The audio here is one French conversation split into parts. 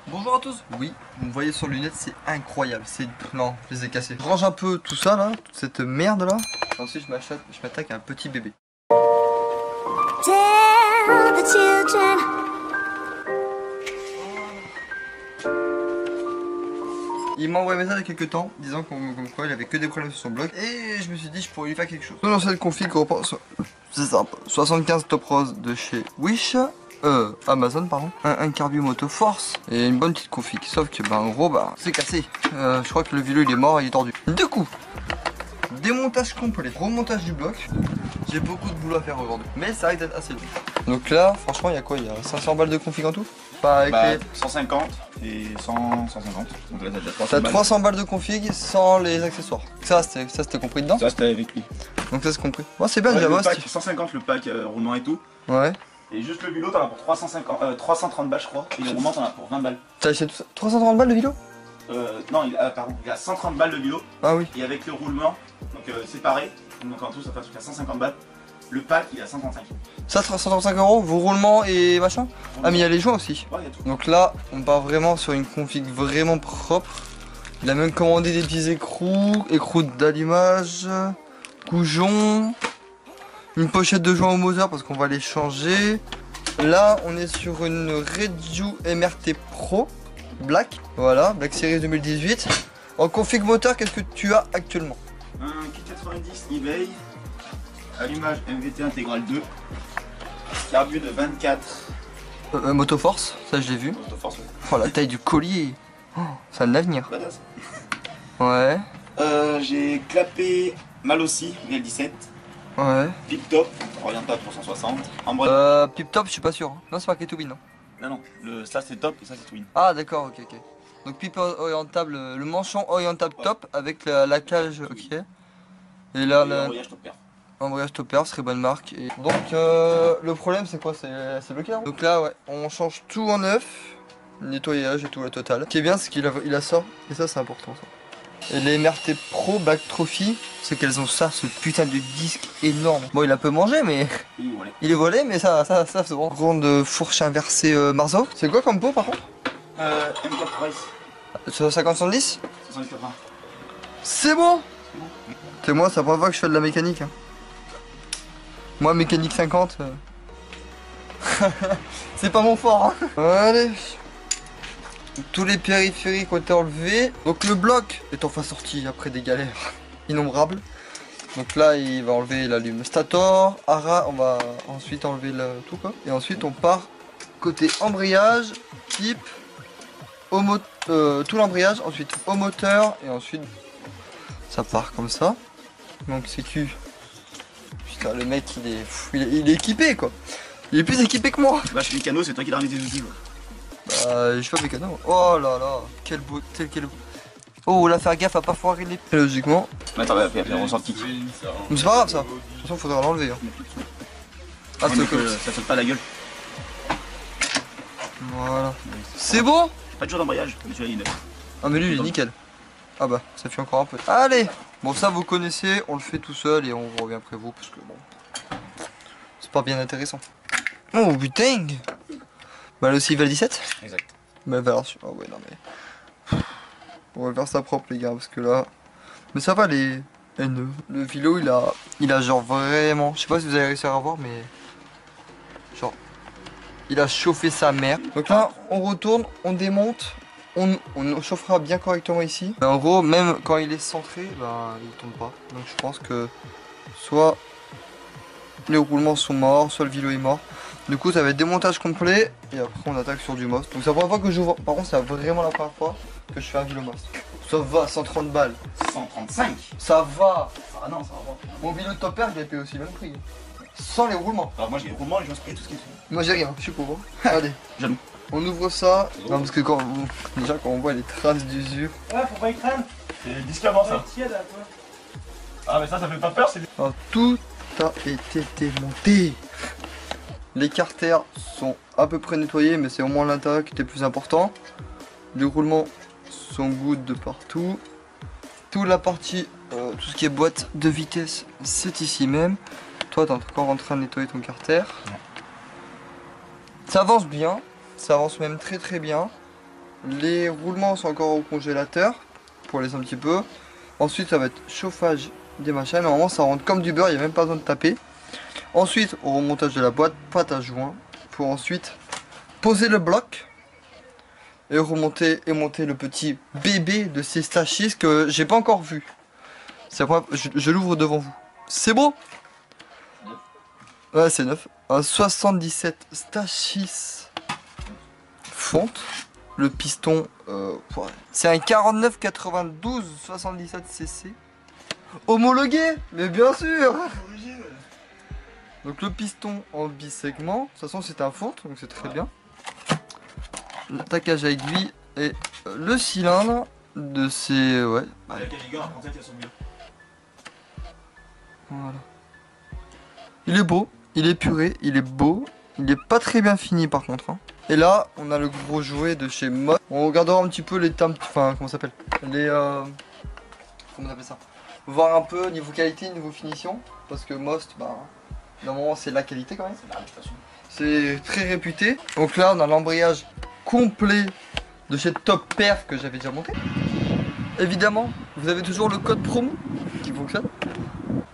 Bonjour à tous. Oui, vous me voyez sur lunettes, c'est incroyable. C'est non, je les ai cassés. Je range un peu tout ça là, toute cette merde là. Ensuite, je m'attaque à un petit bébé. Tell the children. Il m'a envoyé un message il y a quelques temps disant comme quoi il avait que des problèmes sur son blog. Et je me suis dit je pourrais lui faire quelque chose. Dans cette config, c'est simple. 75 top rose de chez Wish. Amazon pardon, un Carbu Moto Force et une bonne petite config, sauf que en gros c'est cassé. Je crois que le vélo il est mort, il est tordu. Du coup, démontage complet, remontage du bloc. J'ai beaucoup de boulot à faire aujourd'hui, mais ça risque d'être assez long. Donc là, franchement, il y a quoi? Il y a 500 balles de config en tout? Pas avec les... 150 et 150. Donc là, t'as 300 balles de config sans les accessoires. Ça c'était compris dedans? Ça, c'était avec lui. Donc ça c'est compris. Bon, c'est bien déjà, le pack, 150 le pack roulement et tout. Ouais. Et juste le vélo, t'en as pour 330 balles, je crois. Et le roulement, t'en as pour 20 balles. T'as acheté 330 balles de vélo? Non, pardon, il a 130 balles le vélo. Ah oui. Et avec le roulement, donc séparé, donc en tout, ça fait jusqu'à 150 balles. Le pack, il a 135. Ça, 135 €, vos roulements et machin? Ah, mais il y a les joints aussi. Ouais, il y a tout. Donc là, on part vraiment sur une config vraiment propre. Il a même commandé des petits écrous d'allumage, goujons, une pochette de joints au moteur parce qu'on va les changer. Là, on est sur une Reju MRT Pro Black. Voilà, Black Series 2018. En config moteur, qu'est-ce que tu as actuellement? Un kit 90 eBay, allumage MVT intégral 2, carbu de 24. Motoforce, ça je l'ai vu. Autoforce, ouais. Oh, la taille du collier. Oh, ça a de l'avenir. Badass. Ouais. J'ai clapé mal aussi, VL17. Ouais. Pip top, orientable pour 160. Pip top, je suis pas sûr. Hein. Non, c'est pas Ketubin, non? Non, ça c'est top et ça c'est twin. Ah, d'accord, ok. Donc, pip orientable, le manchon orientable top avec la cage, ok. Et là, L'embrayage top pair. embrayage topper, serait bonne marque. Et... Donc, le problème, c'est quoi? C'est bloqué, hein. Donc là, ouais, on change tout en neuf. Nettoyage et tout, la totale. Ce qui est bien, c'est qu'il a ça. Et ça, c'est important, ça. Et les MRT Pro Black Trophy, c'est qu'elles ont ça, ce putain de disque énorme. Bon, il a peu mangé, mais il est volé, mais ça c'est bon. Grande fourche inversée Marzo. C'est quoi comme pot par contre? M4 Price. Sur 50-110 7080. C'est bon. C'est moi, c'est la première fois que je fais de la mécanique. Hein. Moi, mécanique 50. C'est pas mon fort. Hein. Allez. Tous les périphériques ont été enlevés. Donc le bloc est enfin sorti après des galères innombrables. Donc là il va enlever l'allume stator, Ara, on va ensuite enlever tout quoi. Et ensuite on part côté embrayage, type, tout l'embrayage, ensuite au moteur et ensuite ça part comme ça. Donc sécu. Putain le mec il est équipé quoi. Il est plus équipé que moi. Bah je suis mécano, c'est toi qui l'as ramené tes outils. Je suis pas mécano. Oh là là, quel beau. Oh, là, faire gaffe à pas foirer les. Logiquement. Attends, après on sort le kick. Mais c'est pas grave ça. De toute façon, faudra l'enlever. Hein. Ah, Ouais, ça saute pas la gueule. Voilà. C'est bon? Pas de jour d'embrayage, mais tu vois, il est neuf. Ah, mais lui, il est nickel. Ah bah, ça fait encore un peu. Allez. Bon, ça, vous connaissez. On le fait tout seul et on revient après vous parce que bon. C'est pas bien intéressant. Oh putain. Bah, là aussi, il va le 17? Exact. Bah, valeur sur. Ah, ouais, non, mais. On va faire ça propre, les gars, parce que là. Mais ça va, les NE. Le vélo, il a genre vraiment. Je sais pas si vous avez réussi à voir, mais. Genre. Il a chauffé sa mère. Donc là, on retourne, on démonte. On chauffera bien correctement ici. Mais en gros, même quand il est centré, bah, il tombe pas. Donc je pense que. Soit. Les roulements sont morts, soit le vélo est mort. Du coup ça va être démontage complet et après on attaque sur du most. Donc c'est la première fois que j'ouvre. Par contre c'est vraiment la première fois que je fais un vélo most. Ça va, 130 balles. 135. Ça va. Ah non, ça va pas. Mon vélo de top air je l'ai payé aussi le même prix. Sans les roulements. Alors moi j'ai les roulements et je payer tout ce qui est dessus. Moi j'ai rien, je suis pauvre. Allez. Jaloux. On ouvre ça. Non parce que déjà quand on voit les traces d'usure. Ouais, faut pas y craindre. C'est discrètement ça. Ah mais ça fait pas peur, c'est. Alors tout a été démonté. Les carters sont à peu près nettoyés, mais c'est au moins l'intérieur qui était plus important. Les roulements sont good de partout. Toute la partie, tout ce qui est boîte de vitesse, c'est ici même. Toi, t'es encore en train de nettoyer ton carter. Ouais. Ça avance bien, ça avance même très très bien. Les roulements sont encore au congélateur pour laisser un petit peu. Ensuite ça va être chauffage des machins. Normalement ça rentre comme du beurre, il n'y a même pas besoin de taper. Ensuite au remontage de la boîte, pâte à joint. Pour ensuite poser le bloc. Et remonter et monter le petit bébé de ces stachis que j'ai pas encore vu. Je l'ouvre devant vous. C'est beau? Ouais, c'est neuf. Un 77 stachis fonte. Le piston, c'est un 49 92 77 cc. Homologué, mais bien sûr. Donc le piston en bisegment. De toute façon, c'est un fonte, donc c'est très bien. L'attaquage à aiguille et le cylindre de ces... ouais. La Caligan, en fait, elles sont mieux. Voilà. Il est beau, il est puré, il est beau. Il est pas très bien fini par contre. Hein. Et là, on a le gros jouet de chez Most. On regardera un petit peu les termes... Enfin, comment ça s'appelle? Les... comment on appelle ça? Voir un peu niveau qualité, niveau finition. Parce que Most, bah... normalement, c'est la qualité quand même. C'est très réputé. Donc là, on a l'embrayage complet de chez Top Perf que j'avais déjà monté. Évidemment, vous avez toujours le code promo qui fonctionne.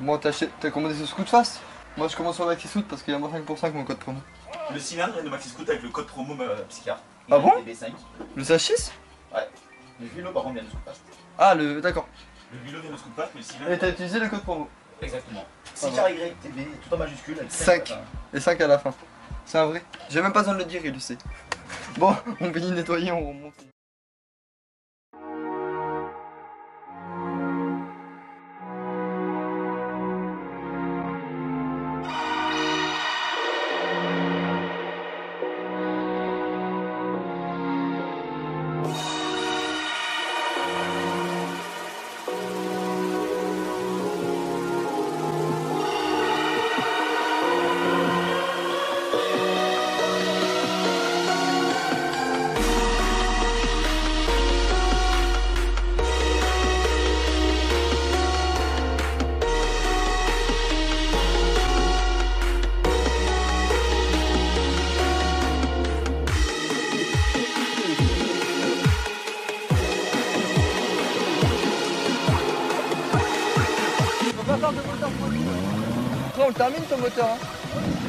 Moi, t'as commandé ce scoot fast. Moi, je commence sur Maxi Scoot parce qu'il y a moins 5% avec mon code promo. Le cylindre est de Maxi Scoot avec le code promo Psychiatre. Ah bon? TB5. Le SH6? Ouais. Le vélo, par contre, vient de Scoot Fast. Ah, le... d'accord. Le vélo vient de Scoot Fast, mais le cylindre... Et t'as utilisé le code promo? Exactement. Psychiatre TB, tout en majuscule. Avec 5. Et 5 à la fin. C'est un vrai. J'ai même pas besoin de le dire, il le sait. Bon, on finit de nettoyer, on remonte. Après on le termine ton moteur hein.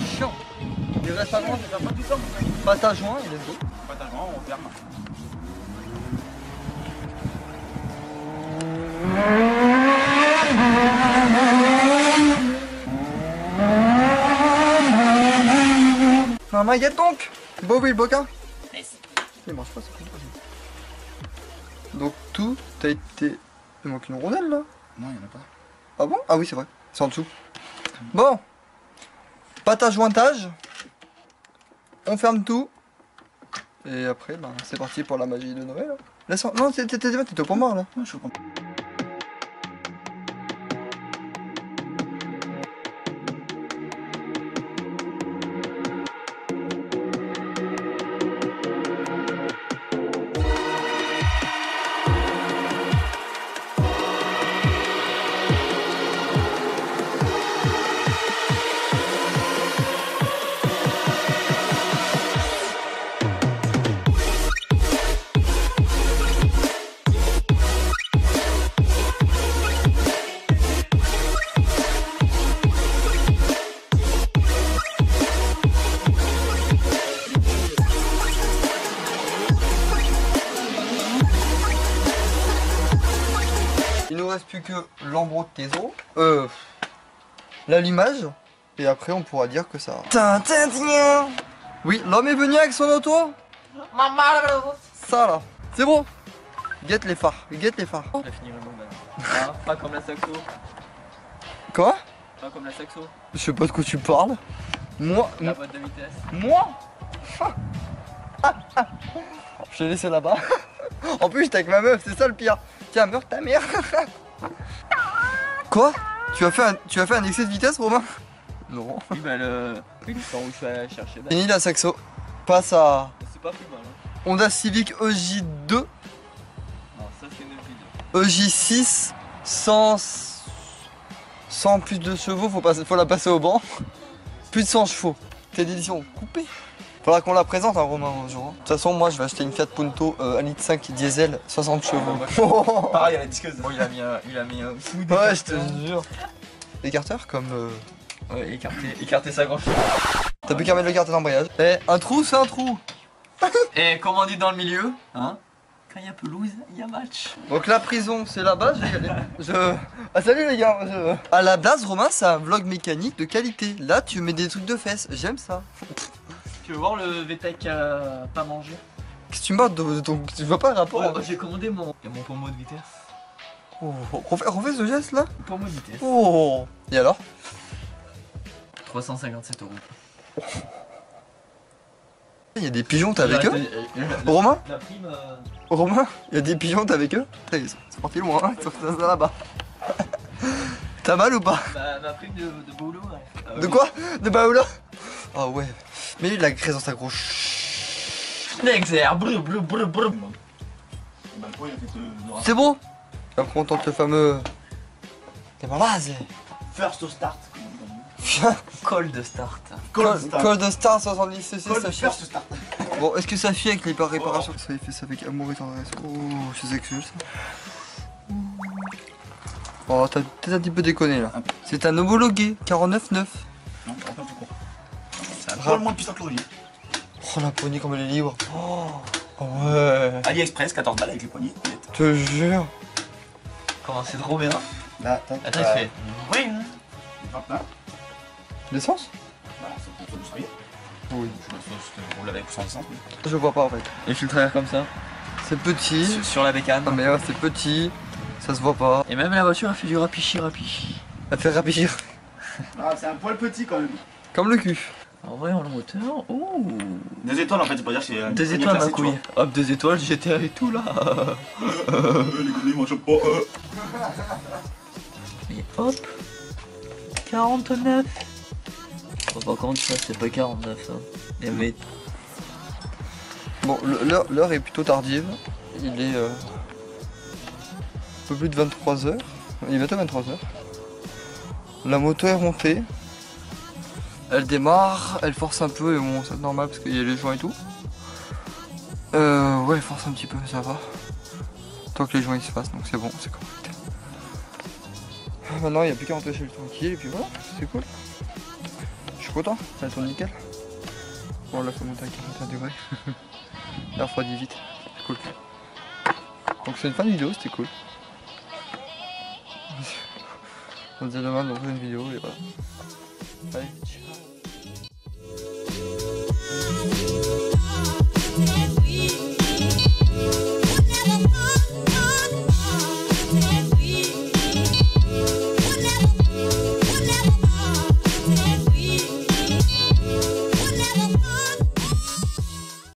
Chiant. Il reste pas grand, ça fait pas du temps. Pâte à joint, il est beau. Pâte à joint, on ferme. Un maguette donc. Beau oui, Boca. Merci. Il marche pas, c'est cool. Donc tout a été... Il manque une rondelle là. Non, il y en a pas. Ah bon? Ah oui, c'est vrai. C'est en dessous. Bon. Pâte à jointage. On ferme tout. Et après, ben, c'est parti pour la magie de Noël. Laisse non, t'étais au point mort là. Non, je suis au point. Il nous reste plus que l'embro de Teso. L'allumage. Et après on pourra dire que ça... Oui, l'homme est venu avec son auto. Ça là. C'est bon. Guette les phares. Guette les phares. Il a fini le monde là. Pas comme la saxo. Quoi? Pas comme la saxo. Je sais pas de quoi tu parles. Moi. La boîte de vitesse. Moi. Je t'ai laissé là-bas. En plus j'étais avec ma meuf, c'est ça le pire. Tiens, meurs ta mère. Quoi? Tu as fait un excès de vitesse, Romain? Non. Oui, bah le. Oui, quand où je suis allé chercher. Bah, Fini la saxo. Passe à c'est pas plus mal. Hein. Honda Civic EJ2, Non, ça c'est une vidéo. EJ6, 100 plus de chevaux, faut la passer au banc. Plus de 100 chevaux. T'es d'édition coupée. Faudra qu'on la présente, hein, Romain, un jour. De toute façon, moi, je vais acheter une Fiat Punto 1,5 litre diesel, 60 chevaux. Pareil, à la disqueuse. Bon, il a mis un fou Ouais, je te jure. Écarteur comme. Ouais, écarter sa gauche. T'as plus qu'à mettre le carton d'embrayage. Eh, un trou, c'est un trou. Et comme on dit dans le milieu, hein, quand il y a pelouse, il y a match. Donc la prison, c'est là-bas. Ah, salut les gars. À la base, Romain, c'est un vlog mécanique de qualité. Là, tu mets des trucs de fesses. J'aime ça. Tu veux voir le VTEC qui a pas mangé? Qu'est-ce que tu me parles de ton. Tu vois pas le rapport Ouais, j'ai commandé mon pommeau de vitesse. Oh, refais ce geste là. Pommeau de vitesse. Oh. Et alors? 357 €. Il y a des pigeons, t'es avec eux? Romain? La prime. Romain? Il y a des pigeons, t'es avec eux? Putain, ils sont sortis loin, hein, ils sont ça là-bas. T'as mal ou pas? Ma prime de boulot, ouais. De quoi? De Baoula? Ah ouais. Mais il a la graisse dans sa grosse. Nexer, brr brr brr brr. Bah, le poids, il a fait le C'est bon? Après on tente le fameux. T'es malade. first start. Call de start. Code Star 70 cc, Call ça de first start. Bon, est-ce que ça fit avec les réparations? Ça, il fait ça avec amour et tendresse. Oh, je suis sexuel ça. Oh, t'as peut-être un petit peu déconné là. C'est un homologué, 49,9. Non, un peu plus court. C'est un poil moins puissant que l'origine. Oh, la poignée comme elle est libre. Oh, ouais. AliExpress, 14 balles avec les poignées. Je te jure. Comment c'est trop bien. Là, Attends, il fait. Oui, hein. Là, L'essence? voilà, c'est pour du servir. Oui. On l'avait sans essence. Je vois pas en fait. Les filtres à air comme ça. C'est petit. Sur la bécane. Ah, mais ouais, c'est petit. Ça se voit pas. Et même la voiture a fait du rapichi. Elle fait rapir. Ah, c'est un poil petit quand même. Comme le cul. En vrai, en moteur. Ouh. 2 étoiles en fait, c'est pas dire que c'est. 2 étoiles, ma couille. Hop, 2 étoiles, GTA et tout là. Les couilles, moi je pas. Et hop. 49. Oh, par contre, ça c'est pas 49. Hein. Et mais. Bon, l'heure est plutôt tardive. Il est un peu plus de 23h. Il est bientôt 23h. La moto est montée. Elle démarre, elle force un peu, et bon, c'est normal parce qu'il y a les joints et tout. Ouais, elle force un petit peu, ça va. Tant que les joints ils se fassent, donc c'est bon, c'est correct. Maintenant, il n'y a plus qu'à rentrer chez le tranquille, et puis voilà, c'est cool. Je suis content, ça tourne nickel. Bon, là, faut monter à 41 degrés. La refroidit vite, c'est cool. Donc, c'est une fin de vidéo, c'était cool. On se dit demain dans une vidéo, et voilà. Allez, ciao.